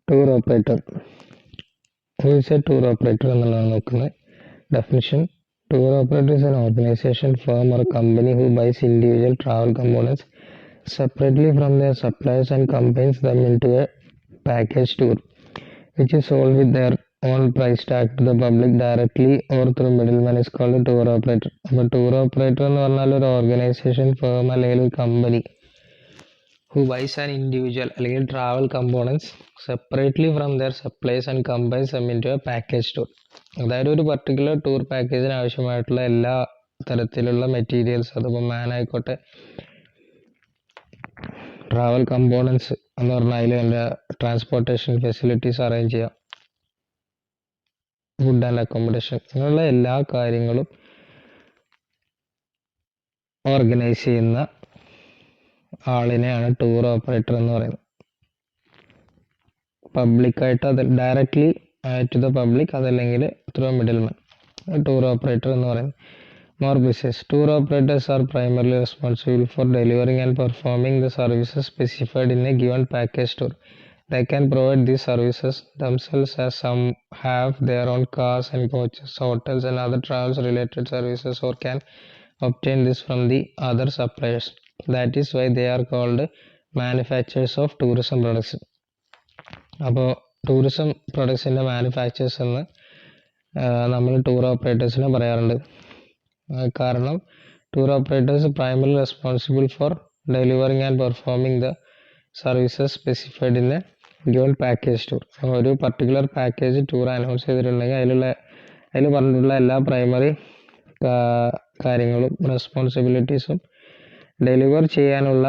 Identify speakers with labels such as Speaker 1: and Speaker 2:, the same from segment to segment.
Speaker 1: Tour operator. Who is a tour operator എന്നുള്ളതാണ് നോക്കുന്നത്. Definition: tour operator is an organization, firm or company who buys individual travel components separately from their suppliers and combines them into a package tour, which is sold with their own price tag to the public directly or through middleman is called a tour operator. അപ്പോൾ tour operator എന്ന് പറഞ്ഞാൽ ഒരു organisation, firm അല്ലെങ്കിൽ ഒരു company who buys an individual അല്ലെങ്കിൽ travel components separately from their suppliers and combines them into a package tour. അതായത് ഒരു particular tour പാക്കേജിന് ആവശ്യമായിട്ടുള്ള എല്ലാ തരത്തിലുള്ള മെറ്റീരിയൽസ്, അതിപ്പോൾ മാൻ ആയിക്കോട്ടെ, ട്രാവൽ കമ്പോണൻസ് എന്ന് പറഞ്ഞാൽ അതിൽ എൻ്റെ ട്രാൻസ്പോർട്ടേഷൻ ഫെസിലിറ്റീസ് അറേഞ്ച് ചെയ്യാം, ഫുഡ് ആൻഡ് അക്കോമഡേഷൻ, അങ്ങനെയുള്ള എല്ലാ കാര്യങ്ങളും ഓർഗനൈസ് ചെയ്യുന്ന ആളിനെയാണ് ടൂർ ഓപ്പറേറ്റർ എന്ന് പറയുന്നത്. പബ്ലിക്കായിട്ട് അത് ഡയറക്ട്ലി ടു ദ പബ്ലിക്, അതല്ലെങ്കിൽ ത്രൂ മിഡിൽമാൻ, ടൂർ ഓപ്പറേറ്റർ എന്ന് പറയുന്നത്. More business. Tour operators are primarily responsible for delivering and performing the services specified in a given package tour. They can provide these services themselves, as some have their own cars and coaches, hotels and other travels related services, or can obtain this from the other suppliers. That is why they are called manufacturers of tourism products. അപ്പോൾ tourism പ്രൊഡക്ട്സിൻ്റെ manufacturers എന്ന് നമ്മൾ tour ഓപ്പറേറ്റേഴ്സിനെ പറയാറുണ്ട്. കാരണം tour operators primary responsible for delivering and performing the services specified in A given package tour. ഒരു particular package tour announce ചെയ്തിട്ടുണ്ടെങ്കിൽ അതിൽ പറഞ്ഞിട്ടുള്ള എല്ലാ പ്രൈമറി കാര്യങ്ങളും റെസ്പോൺസിബിലിറ്റീസും ഡെലിവർ ചെയ്യാനുള്ള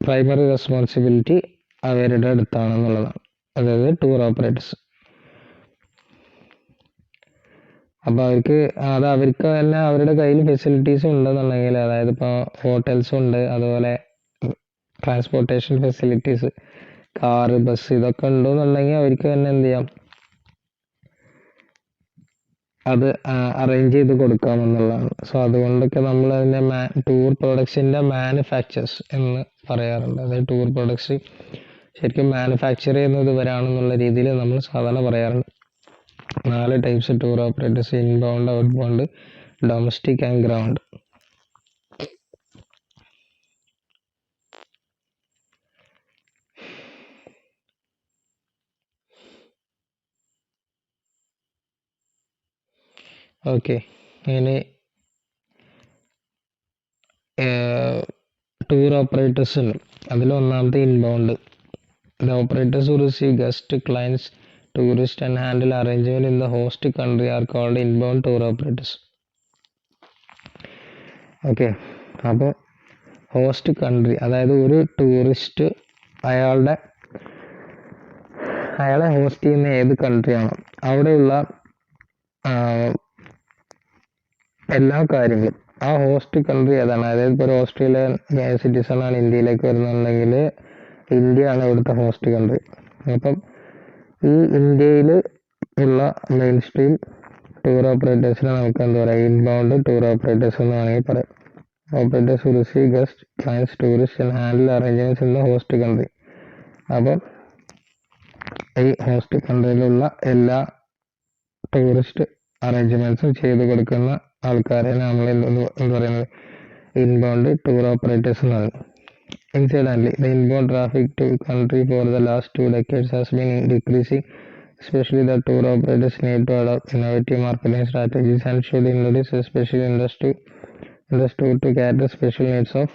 Speaker 1: പ്രൈമറി റെസ്പോൺസിബിലിറ്റി അവരുടെ അടുത്താണെന്നുള്ളതാണ്, അതായത് ടൂർ ഓപ്പറേറ്റേഴ്സ്. അപ്പോൾ അവർക്ക് തന്നെ അവരുടെ കയ്യിൽ ഫെസിലിറ്റീസ് ഉണ്ടെന്നുണ്ടെങ്കിൽ, അതായത് ഇപ്പോൾ ഹോട്ടൽസും ഉണ്ട്, അതുപോലെ ട്രാൻസ്പോർട്ടേഷൻ ഫെസിലിറ്റീസ്, കാറ്, ബസ്, ഇതൊക്കെ ഉണ്ടെന്നുണ്ടെങ്കിൽ അവർക്ക് തന്നെ എന്ത് ചെയ്യാം, അത് അറേഞ്ച് ചെയ്ത് കൊടുക്കാമെന്നുള്ളതാണ്. സോ അതുകൊണ്ടൊക്കെ നമ്മൾ അതിൻ്റെ ടൂർ പ്രൊഡക്ട്സിൻ്റെ മാനുഫാക്ചേഴ്സ് എന്ന് പറയാറുണ്ട്. അതായത് ടൂർ പ്രൊഡക്ട്സ് ശരിക്കും മാനുഫാക്ചർ ചെയ്യുന്നത് ഇവരാണെന്നുള്ള രീതിയിൽ നമ്മൾ സാധാരണ പറയാറുണ്ട്. 4 types tour operators: inbound, outbound, domestic and ground. Okay, ഇനി ടൂർ ഓപ്പറേറ്റേഴ്സ് ഉണ്ട്. അതിൽ ഒന്നാമത്തെ inbound. The operators who receive guests, clients, tourists and handle arrangement in the host country are called inbound tour operators. Okay, അപ്പോൾ host country, അതായത് ഒരു tourist അയാളെ host ചെയ്യുന്ന ഏത് കൺട്രിയാണോ അവിടെയുള്ള എല്ലാ കാര്യങ്ങളും ആ ഹോസ്റ്റ് കൺട്രി ഏതാണ്. അതായത് ഇപ്പോൾ ഒരു ഓസ്ട്രേലിയൻ സിറ്റിസൺ ആണ് ഇന്ത്യയിലേക്ക് വരുന്നുണ്ടെങ്കിൽ ഇന്ത്യ ആണ് ഇവിടുത്തെ ഹോസ്റ്റ് കൺട്രി. അപ്പം ഈ ഇന്ത്യയിൽ ഉള്ള മെയിൻ സ്ട്രീം ടൂർ ഓപ്പറേറ്റേഴ്സിനെ നമുക്ക് എന്താ പറയുക, ഇൻബൗണ്ട് ടൂർ ഓപ്പറേറ്റേഴ്സ് എന്ന് വേണമെങ്കിൽ പറയാം. Operators who receive guest, clients, tourist and handle arrangements in the host country. അപ്പം ഈ ഹോസ്റ്റ് കൺട്രിയിലുള്ള എല്ലാ ടൂറിസ്റ്റ് അറേഞ്ച്മെന്റ്സും ചെയ്ത് കൊടുക്കുന്ന ആൾക്കാരെ നമ്മൾ എന്താ പറയുന്നത്, ഇൻബൗണ്ട് ടൂർ ഓപ്പറേറ്റേഴ്സ് എന്ന് പറയുന്നത്. Incidentally, the inbound traffic to country for the last 2 decades has been decreasing, especially the tour operators need to adopt innovative marketing strategies and should introduce a special industry to cater special needs of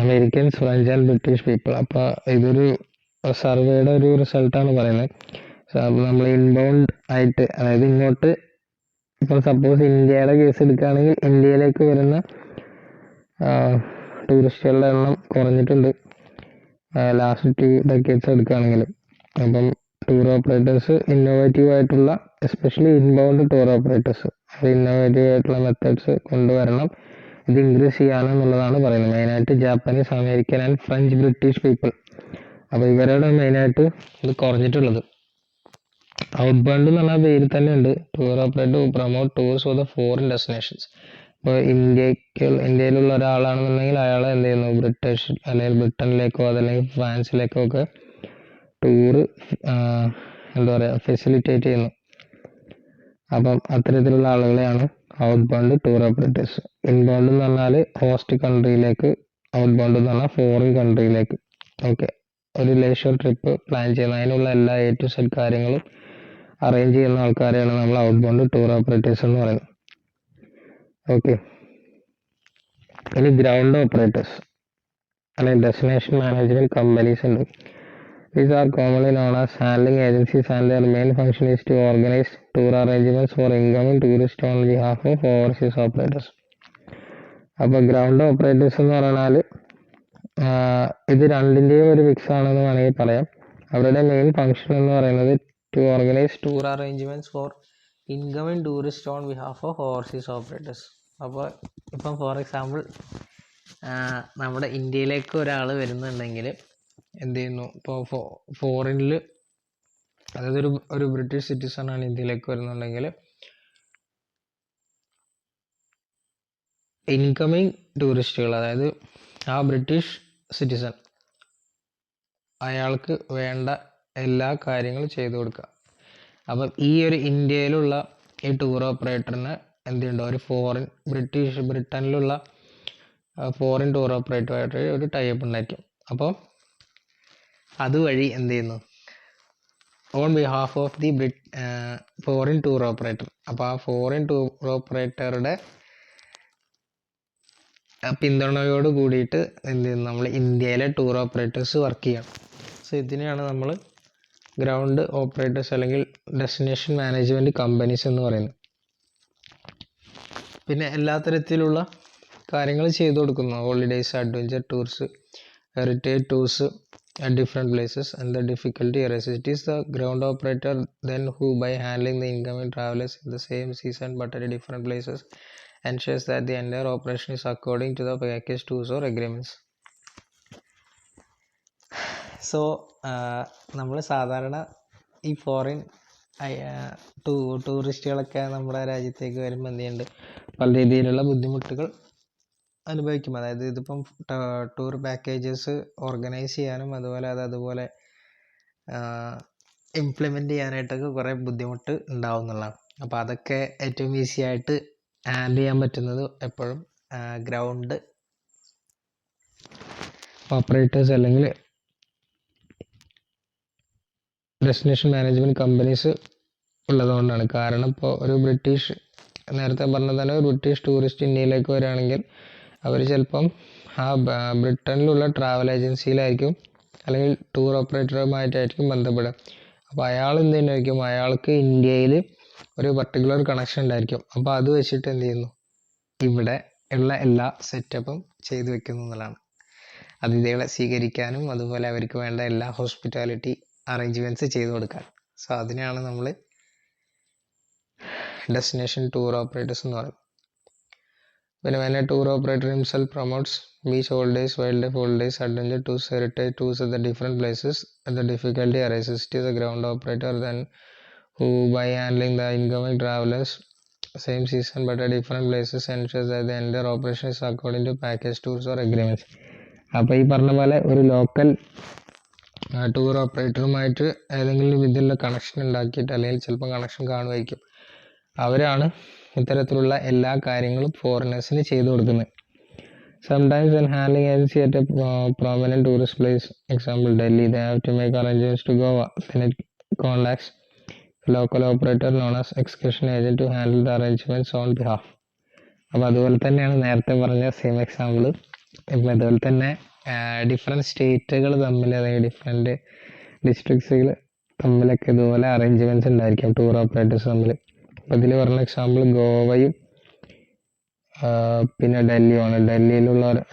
Speaker 1: Americans, French and British people. അപ്പോൾ ഇതൊരു സർവേയുടെ ഒരു റിസൾട്ടാണ് പറയുന്നത്. നമ്മൾ inbound ആയിട്ട്, അതായത് ഇങ്ങോട്ട് ഇപ്പോൾ സപ്പോസ് ഇന്ത്യയുടെ കേസ് എടുക്കുകയാണെങ്കിൽ ഇന്ത്യയിലേക്ക് വരുന്ന ടൂറിസ്റ്റുകളുടെ എണ്ണം കുറഞ്ഞിട്ടുണ്ട് ലാസ്റ്റ് 2 ഡെക്കേഡ്സ് എടുക്കുകയാണെങ്കിൽ. അപ്പം ടൂർ ഓപ്പറേറ്റേഴ്സ് ഇന്നോവേറ്റീവ് ആയിട്ടുള്ള, എസ്പെഷ്യലി ഇൻബൗണ്ട് ടൂർ ഓപ്പറേറ്റേഴ്സ്, അത് ഇന്നോവേറ്റീവ് ആയിട്ടുള്ള മെത്തേഡ്സ് കൊണ്ടുവരണം, ഇത് ഇൻക്രീസ് ചെയ്യാനെന്നുള്ളതാണ് പറയുന്നത്. മെയിനായിട്ട് Japanese, American and French, British people. അപ്പോൾ ഇവരുടെ മെയിനായിട്ട് ഇത് കുറഞ്ഞിട്ടുള്ളത്. ഔട്ട്ബൗണ്ട് എന്ന് പറഞ്ഞാൽ പേരിൽ തന്നെ ഉണ്ട്, tour operator promote tours for the foreign destinations. ഇപ്പോൾ ഇന്ത്യയിലുള്ള ഒരാളാണെന്നുണ്ടെങ്കിൽ അയാൾ എന്ത് ചെയ്യുന്നു, ബ്രിട്ടീഷ് അല്ലെങ്കിൽ ബ്രിട്ടനിലേക്കോ അതല്ലെങ്കിൽ ഫ്രാൻസിലേക്കോ ഒക്കെ ടൂറ് എന്താ പറയുക ഫെസിലിറ്റേറ്റ് ചെയ്യുന്നു. അപ്പം അത്തരത്തിലുള്ള ആളുകളെയാണ് out bound tour operators. Inbound എന്ന് പറഞ്ഞാൽ ഹോസ്റ്റ് കൺട്രിയിലേക്ക്, ഔട്ട് ബൗണ്ട് എന്ന് പറഞ്ഞാൽ ഫോറിൻ കൺട്രിയിലേക്ക്. ഓക്കെ, ഒരു ലേഷർ ട്രിപ്പ് പ്ലാൻ ചെയ്യുന്ന അതിനുള്ള എല്ലാ A to Z കാര്യങ്ങളും അറേഞ്ച് ചെയ്യുന്ന ആൾക്കാരെയാണ് നമ്മൾ ഔട്ട് ബൗണ്ട് ടൂർ ഓപ്പറേറ്റേഴ്സ് എന്ന് പറയുന്നത്. ഓക്കെ, ഇനി ഗ്രൗണ്ട് ഓപ്പറേറ്റേഴ്സ് അല്ലെങ്കിൽ ഡെസ്റ്റിനേഷൻ മാനേജ്മെന്റ് കമ്പനീസ് ഉണ്ട്. These are commonly known as handling agencies and their main function is to organize tour arrangements for incoming tourists on behalf of overseas operators. അപ്പോൾ ground operators എന്ന് പറഞ്ഞാൽ ഇത് രണ്ടിൻ്റെയും ഒരു mix ആണെന്ന് വേണമെങ്കിൽ പറയാം. അവരുടെ മെയിൻ ഫങ്ഷൻ എന്ന് പറയുന്നത് to organise tour arrangements for incoming tourist on behalf of overseas operators. അപ്പോൾ ഇപ്പം ഫോർ എക്സാമ്പിൾ നമ്മുടെ ഇന്ത്യയിലേക്ക് ഒരാൾ വരുന്നുണ്ടെങ്കിൽ എന്ത് ചെയ്യുന്നു, ഇപ്പോൾ ഫോറിനിൽ അതായത് ഒരു ബ്രിട്ടീഷ് സിറ്റിസൺ ആണ് ഇന്ത്യയിലേക്ക് വരുന്നുണ്ടെങ്കിൽ ഇൻകമിങ് ടൂറിസ്റ്റുകൾ, അതായത് ആ ബ്രിട്ടീഷ് സിറ്റിസൺ അയാൾക്ക് വേണ്ട എല്ലാ കാര്യങ്ങളും ചെയ്തു കൊടുക്കുക. അപ്പം ഈ ഒരു ഇന്ത്യയിലുള്ള ഈ ടൂർ ഓപ്പറേറ്ററിന് എന്തുണ്ട്, ഒരു ബ്രിട്ടനിലുള്ള ഫോറിൻ ടൂർ ഓപ്പറേറ്ററുമായിട്ട് ഒരു ടൈപ്പ് ഉണ്ടായിരിക്കും. അപ്പോൾ അതുവഴി എന്ത് ചെയ്യുന്നു, on behalf of the foreign tour operator, അപ്പോൾ ആ ഫോറിൻ ടൂർ ഓപ്പറേറ്ററുടെ പിന്തുണയോട് കൂടിയിട്ട് എന്ത് ചെയ്യുന്നു, നമ്മൾ ഇന്ത്യയിലെ ടൂർ ഓപ്പറേറ്റേഴ്സ് വർക്ക് ചെയ്യണം. സോ ഇതിനെയാണ് നമ്മൾ ഗ്രൗണ്ട് ഓപ്പറേറ്റേഴ്സ് അല്ലെങ്കിൽ ഡെസ്റ്റിനേഷൻ മാനേജ്മെൻറ്റ് കമ്പനീസ് എന്ന് പറയുന്നത്. പിന്നെ എല്ലാ തരത്തിലുള്ള കാര്യങ്ങൾ ചെയ്തു കൊടുക്കുന്നു, holidays, adventure tours, heritage tours at different places, and the difficulty arises. It is the ground operator then who, by handling the incoming travelers in the same season but at different places, ensures that the entire operation is according to the package tours or agreements. So നമ്മൾ സാധാരണ ഈ foreign ടൂറിസ്റ്റുകളൊക്കെ നമ്മുടെ രാജ്യത്തേക്ക് വരുമ്പോൾ എന്ത് ചെയ്യുന്നുണ്ട്, പല രീതിയിലുള്ള ബുദ്ധിമുട്ടുകൾ അനുഭവിക്കും. അതായത് ഇതിപ്പം ടൂർ പാക്കേജസ് ഓർഗനൈസ് ചെയ്യാനും അതുപോലെ ഇംപ്ലിമെൻ്റ് ചെയ്യാനായിട്ടൊക്കെ കുറേ ബുദ്ധിമുട്ട് ഉണ്ടാവും എന്നുള്ളതാണ്. അപ്പോൾ അതൊക്കെ ഏറ്റവും ഈസി ആയിട്ട് ഹാൻഡിൽ ചെയ്യാൻ പറ്റുന്നത് എപ്പോഴും ഗ്രൗണ്ട് ഓപ്പറേറ്റേഴ്സ് അല്ലെങ്കിൽ ഡെസ്റ്റിനേഷൻ മാനേജ്മെൻറ്റ് കമ്പനീസ് ഉള്ളതുകൊണ്ടാണ്. കാരണം ഇപ്പോൾ ഒരു നേരത്തെ പറഞ്ഞ തന്നെ ഒരു ബ്രിട്ടീഷ് ടൂറിസ്റ്റ് ഇന്ത്യയിലേക്ക് വരികയാണെങ്കിൽ അവർ ചിലപ്പം ആ ബ്രിട്ടനിലുള്ള ട്രാവൽ ഏജൻസിയിലായിരിക്കും അല്ലെങ്കിൽ ടൂർ ഓപ്പറേറ്ററുമായിട്ടായിരിക്കും ബന്ധപ്പെടുക. അപ്പോൾ അയാൾ എന്ത് തന്നെയായിരിക്കും, അയാൾക്ക് ഇന്ത്യയിൽ ഒരു പർട്ടിക്കുലർ കണക്ഷൻ ഉണ്ടായിരിക്കും. അപ്പോൾ അത് വെച്ചിട്ട് എന്ത് ചെയ്യുന്നു, ഇവിടെ ഉള്ള എല്ലാ സെറ്റപ്പും ചെയ്തു വെക്കുന്നു എന്നുള്ളതാണ്. അതിഥികളെ സ്വീകരിക്കാനും അതുപോലെ അവർക്ക് വേണ്ട എല്ലാ ഹോസ്പിറ്റാലിറ്റി അറേഞ്ച്മെൻറ്റ്സ് ചെയ്തു കൊടുക്കാൻ. സോ അതിനെയാണ് നമ്മൾ ഡെസ്റ്റിനേഷൻ ടൂർ ഓപ്പറേറ്റേഴ്സ് എന്ന് പറയുന്നത്. When a tour operator himself promotes beach holidays, wildlife holidays, adventure tours, heritage tours at the different places, and the difficulty arises, it is a ground operator then who, by handling the incoming travelers same season but at different places, ensures that the entire operation is according to package tours or agreements. അപ്പോൾ ഈ പറഞ്ഞ പോലെ ഒരു local tour ഓപ്പറേറ്ററുമായിട്ട് ഏതെങ്കിലും ഇതിലുള്ള connection ഉണ്ടാക്കിയിട്ട്, അല്ലെങ്കിൽ ചിലപ്പോൾ കണക്ഷൻ കാണുമായിരിക്കും, അവരാണ് ഇത്തരത്തിലുള്ള എല്ലാ കാര്യങ്ങളും ഫോറിനേഴ്സിന് ചെയ്തു കൊടുക്കുന്നത്. Sometimes when handling agency at a prominent tourist place, example Delhi, they have to make arrangements to Goa. Then it contacts local operator known as excursion agent to handle the arrangements on behalf. അപ്പോൾ അതുപോലെ തന്നെയാണ് നേരത്തെ പറഞ്ഞ same example. ഇപ്പം അതുപോലെ തന്നെ different സ്റ്റേറ്റുകൾ തമ്മിൽ അല്ലെങ്കിൽ ഡിഫറെൻറ്റ് ഡിസ്ട്രിക്ട്സുകൾ തമ്മിലൊക്കെ ഇതുപോലെ അറേഞ്ച്മെൻറ്റ്സ് ഉണ്ടായിരിക്കും ടൂർ ഓപ്പറേറ്റേഴ്സ് തമ്മിൽ. അപ്പോൾ ഇതിൽ പറഞ്ഞ എക്സാമ്പിൾ ഗോവയും പിന്നെ ഡൽഹിയുമാണ്.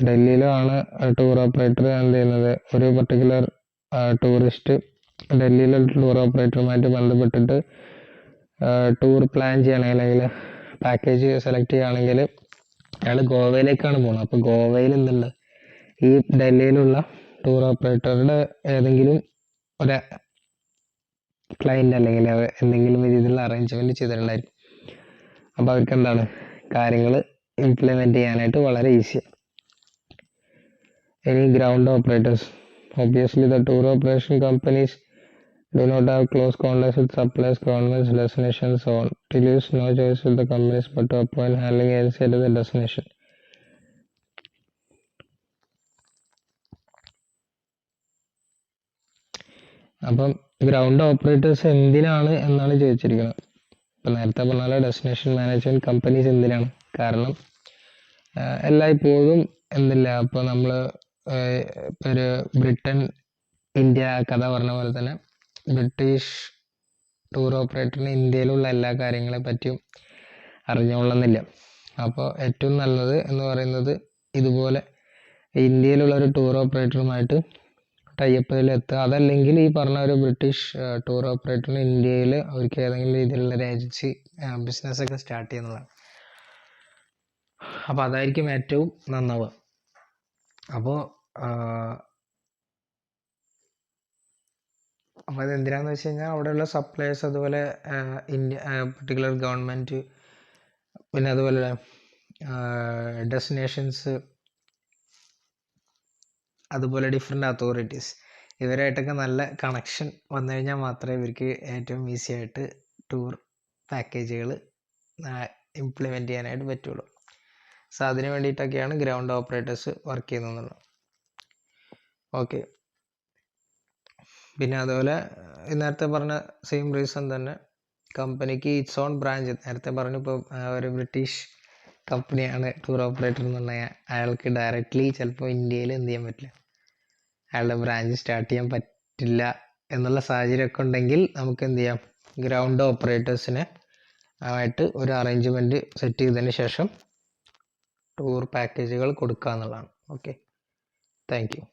Speaker 1: ഡൽഹിയിലാണ് ടൂർ ഓപ്പറേറ്റർ എന്ത് ചെയ്യുന്നത്, ഒരു പർട്ടിക്കുലർ ടൂറിസ്റ്റ് ഡൽഹിയിലുള്ള ടൂർ ഓപ്പറേറ്ററുമായിട്ട് ബന്ധപ്പെട്ടിട്ട് ടൂർ പ്ലാൻ ചെയ്യണമെങ്കിൽ അല്ലെങ്കിൽ പാക്കേജ് സെലക്ട് ചെയ്യുകയാണെങ്കിൽ അയാൾ ഗോവയിലേക്കാണ് പോകുന്നത്. അപ്പോൾ ഗോവയിൽ എന്തുണ്ട്, ഈ ഡൽഹിയിലുള്ള ടൂർ ഓപ്പറേറ്ററുടെ ഏതെങ്കിലും ഒരു ക്ലയൻറ്റ് അല്ലെങ്കിൽ എന്തെങ്കിലും രീതിയിലുള്ള അറേഞ്ച്മെൻറ്റ് ചെയ്തിട്ടുണ്ടായിരിക്കും. അപ്പോൾ അവർക്ക് എന്താണ് കാര്യങ്ങൾ ഇംപ്ലിമെൻറ്റ് ചെയ്യാനായിട്ട് വളരെ ഈസിയാണ്. ഇനി ground operators. Obviously the tour operation companies do not have close contacts with suppliers, governments, destinations, so on. It leaves no choice with the companies but to appoint handling agency at the destination. അപ്പം ground operators എന്തിനാണ് എന്നാണ് ചോദിച്ചിരിക്കുന്നത്. ഇപ്പം നേരത്തെ പറഞ്ഞ destination management companies എന്തിനാണ്? കാരണം എല്ലായ്പ്പോഴും എന്തില്ല, ഇപ്പോൾ നമ്മൾ ഇപ്പോൾ ഒരു ബ്രിട്ടൻ ഇന്ത്യ കഥ പറഞ്ഞ പോലെ തന്നെ ബ്രിട്ടീഷ് ടൂർ ഓപ്പറേറ്ററിന് ഇന്ത്യയിലുള്ള എല്ലാ കാര്യങ്ങളെ പറ്റിയും അറിഞ്ഞുകൊള്ളുന്നില്ല. അപ്പോൾ ഏറ്റവും നല്ലത് എന്ന് പറയുന്നത് ഇതുപോലെ ഇന്ത്യയിലുള്ള ഒരു ടൂർ ഓപ്പറേറ്ററുമായിട്ട് ടൈപ്പിൽ എത്തുക. അതല്ലെങ്കിൽ ഈ പറഞ്ഞ ഒരു ബ്രിട്ടീഷ് ടൂർ ഓപ്പറേറ്ററിന് ഇന്ത്യയിൽ അവർക്ക് ഏതെങ്കിലും രീതിയിലുള്ള ഒരു ഏജൻസി ബിസിനസ്സൊക്കെ സ്റ്റാർട്ട് ചെയ്യുന്നതാണ്. അപ്പോൾ അതായിരിക്കും ഏറ്റവും നന്നാവുക. അപ്പോൾ അതെന്തിനാന്ന് വെച്ച് കഴിഞ്ഞാൽ അവിടെയുള്ള സപ്ലൈസ്, അതുപോലെ ഇന്ത്യ പർട്ടിക്കുലർ ഗവൺമെൻറ്, പിന്നെ അതുപോലെ ഡെസ്റ്റിനേഷൻസ്, അതുപോലെ ഡിഫറെൻ്റ് അതോറിറ്റീസ്, ഇവരായിട്ടൊക്കെ നല്ല കണക്ഷൻ വന്നു കഴിഞ്ഞാൽ മാത്രമേ ഇവർക്ക് ഏറ്റവും ഈസി ആയിട്ട് ടൂർ പാക്കേജുകൾ ഇംപ്ലിമെൻറ്റ് ചെയ്യാനായിട്ട് പറ്റുള്ളൂ. സോ അതിന് വേണ്ടിയിട്ടൊക്കെയാണ് ഗ്രൗണ്ട് ഓപ്പറേറ്റേഴ്സ് വർക്ക് ചെയ്യുന്നത്. ഓക്കെ. പിന്നെ അതുപോലെ നേരത്തെ പറഞ്ഞ സെയിം റീസൺ തന്നെ കമ്പനിക്ക് ഇറ്റ്സ് ഓൺ ബ്രാഞ്ച്, നേരത്തെ പറഞ്ഞു ഇപ്പോൾ ഒരു ബ്രിട്ടീഷ് കമ്പനിയാണ് ടൂർ ഓപ്പറേറ്റർ എന്ന് പറഞ്ഞാൽ അയാൾക്ക് ഡയറക്റ്റ്ലി ചിലപ്പോൾ ഇന്ത്യയിൽ എന്ത് ചെയ്യാൻ പറ്റില്ല, അയാളുടെ ബ്രാഞ്ച് സ്റ്റാർട്ട് ചെയ്യാൻ പറ്റില്ല എന്നുള്ള സാഹചര്യമൊക്കെ ഉണ്ടെങ്കിൽ നമുക്ക് എന്ത് ചെയ്യാം, ഗ്രൗണ്ട് ഓപ്പറേറ്റേഴ്സിനെ ആയിട്ട് ഒരു അറേഞ്ച്മെൻറ്റ് സെറ്റ് ചെയ്തതിന് ശേഷം ടൂർ പാക്കേജുകൾ കൊടുക്കുക എന്നുള്ളതാണ്. Okay, thank you.